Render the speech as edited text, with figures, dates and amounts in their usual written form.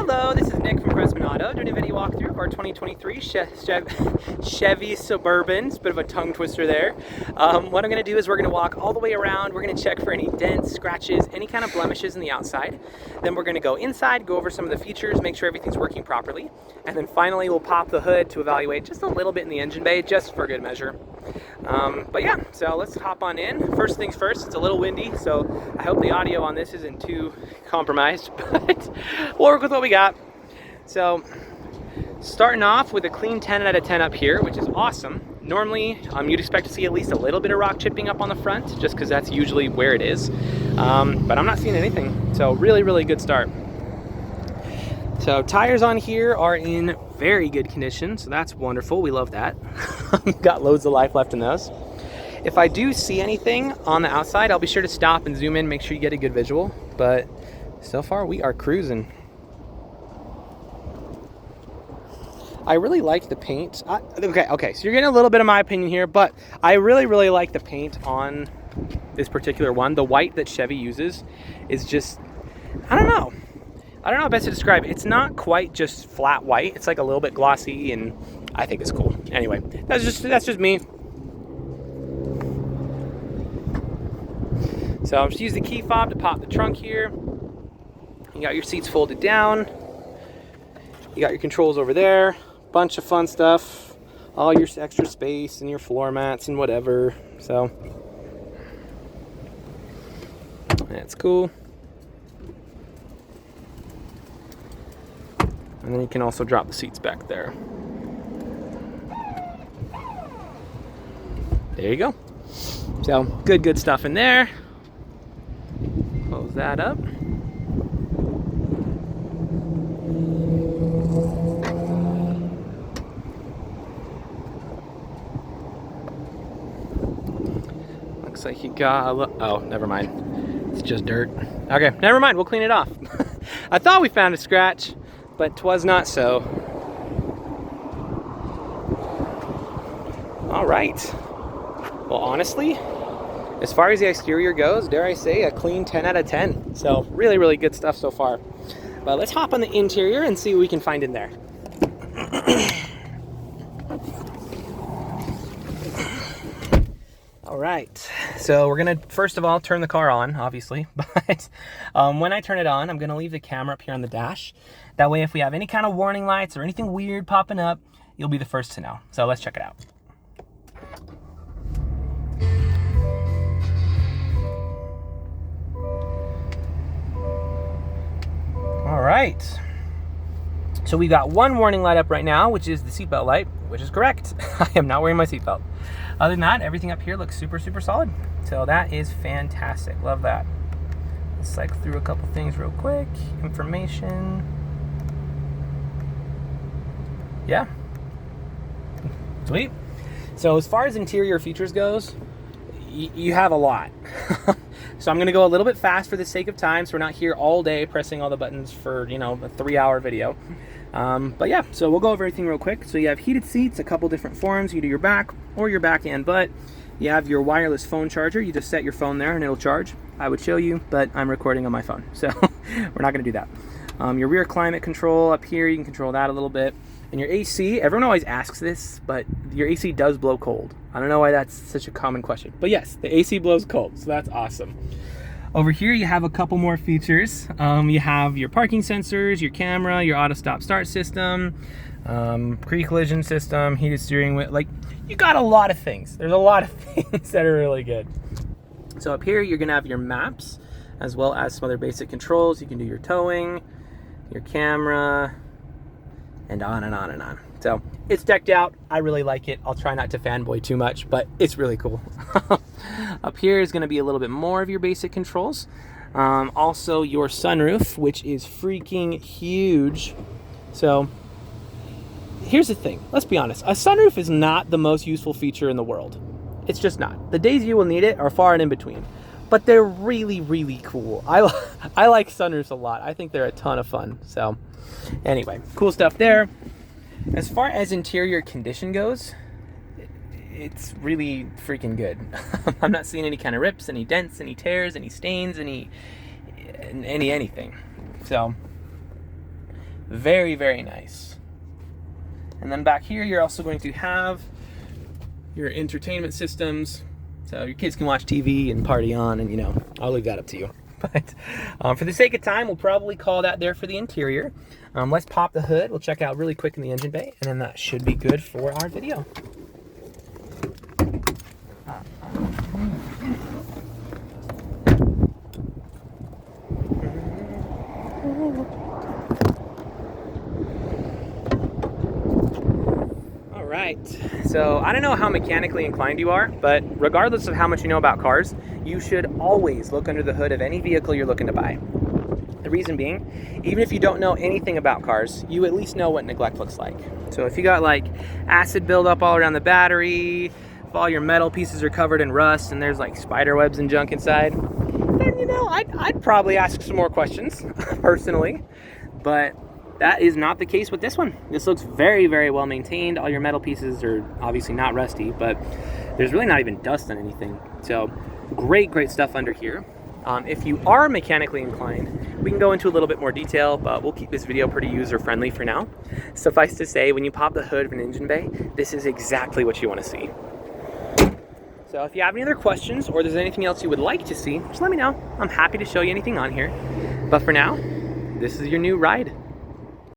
Hello, this is Nick from Prestman Auto doing a video walkthrough of our 2023 Chevy Suburban. It's a bit of a tongue twister there. What I'm going to do is we're going to walk all the way around. We're going to check for any dents, scratches, any kind of blemishes in the outside. Then we're going to go inside, go over some of the features, make sure everything's working properly. And then finally we'll pop the hood to evaluate just a little bit in the engine bay, just for good measure. But yeah, so let's hop on in. First things first, it's a little windy, so I hope the audio on this isn't too compromised, but we'll work with what we got. So starting off with a clean 10 out of 10 up here, which is awesome. Normally you'd expect to see at least a little bit of rock chipping up on the front, just because that's usually where it is, but I'm not seeing anything, so really good start. So tires on here are in very good condition, so that's wonderful. We love that. Got loads of life left in those. If I do see anything on the outside, I'll be sure to stop and zoom in, make sure you get a good visual. But so far we are cruising. I really like the paint. Okay, so you're getting a little bit of my opinion here, but I really like the paint on this particular one. The white that Chevy uses is just, I don't know how best to describe it. It's not quite just flat white. It's like a little bit glossy, and I think it's cool. Anyway, that's just me. So I'm just using the key fob to pop the trunk here. You got your seats folded down. You got your controls over there. Bunch of fun stuff. All your extra space and your floor mats and whatever. So that's cool. And then you can also drop the seats back there. There you go. So good stuff in there. Close that up. Looks like you got oh, never mind. It's just dirt. Okay, never mind. We'll clean it off. I thought we found a scratch, but 'twas not so. All right. Well, honestly, as far as the exterior goes, dare I say, a clean 10 out of 10. So really good stuff so far. But let's hop on the interior and see what we can find in there. All right, so we're gonna first of all turn the car on, obviously, but when I turn it on, I'm gonna leave the camera up here on the dash. That way, if we have any kind of warning lights or anything weird popping up, you'll be the first to know. So let's check it out. All right, so we got one warning light up right now, which is the seatbelt light, which is correct. I am not wearing my seatbelt. Other than that, everything up here looks super solid. So that is fantastic. Love that. Let's cycle through a couple things real quick. Information. Yeah. Sweet. So as far as interior features goes, you have a lot. So I'm going to go a little bit fast for the sake of time, so we're not here all day pressing all the buttons for, you know, a 3-hour video. But yeah, so we'll go over everything real quick. So you have heated seats, a couple different forms. You do your back or your back and butt. You have your wireless phone charger. You just set your phone there and it'll charge. I would show you, but I'm recording on my phone, so we're not going to do that. Your rear climate control up here, you can control that a little bit. And your AC, everyone always asks this, but your AC does blow cold. I don't know why that's such a common question, but yes, the AC blows cold, so that's awesome. Over here, you have a couple more features. You have your parking sensors, your camera, your auto stop start system, pre-collision system, heated steering wheel. Like, you got a lot of things. There's a lot of things that are really good. So up here, you're gonna have your maps, as well as some other basic controls. You can do your towing, your camera, and on and on and on. So it's decked out. I really like it. I'll try not to fanboy too much, but it's really cool. Up here is going to be a little bit more of your basic controls. Also your sunroof, which is freaking huge. So here's the thing. Let's be honest. A sunroof is not the most useful feature in the world. It's just not. The days you will need it are far and in between. But they're really cool. I like sunroofs a lot. I think they're a ton of fun. So anyway, cool stuff there. As far as interior condition goes, it's really freaking good. I'm not seeing any kind of rips, any dents, any tears, any stains, anything. So Very, very nice. And then back here, you're also going to have your entertainment systems. So your kids can watch TV and party on, and, you know, I'll leave that up to you. But for the sake of time, we'll probably call that there for the interior. Let's pop the hood. We'll check out really quick in the engine bay, and then that should be good for our video. Right, so I don't know how mechanically inclined you are, but regardless of how much you know about cars, you should always look under the hood of any vehicle you're looking to buy. The reason being, even if you don't know anything about cars, you at least know what neglect looks like. So if you got like acid buildup all around the battery, if all your metal pieces are covered in rust and there's like spider webs and junk inside, then, you know, I'd probably ask some more questions personally, but that is not the case with this one. This looks very, very well maintained. All your metal pieces are obviously not rusty, but there's really not even dust on anything. So great, great stuff under here. If you are mechanically inclined, we can go into a little bit more detail, but we'll keep this video pretty user-friendly for now. Suffice to say, when you pop the hood of an engine bay, this is exactly what you want to see. So if you have any other questions or there's anything else you would like to see, just let me know. I'm happy to show you anything on here. But for now, this is your new ride.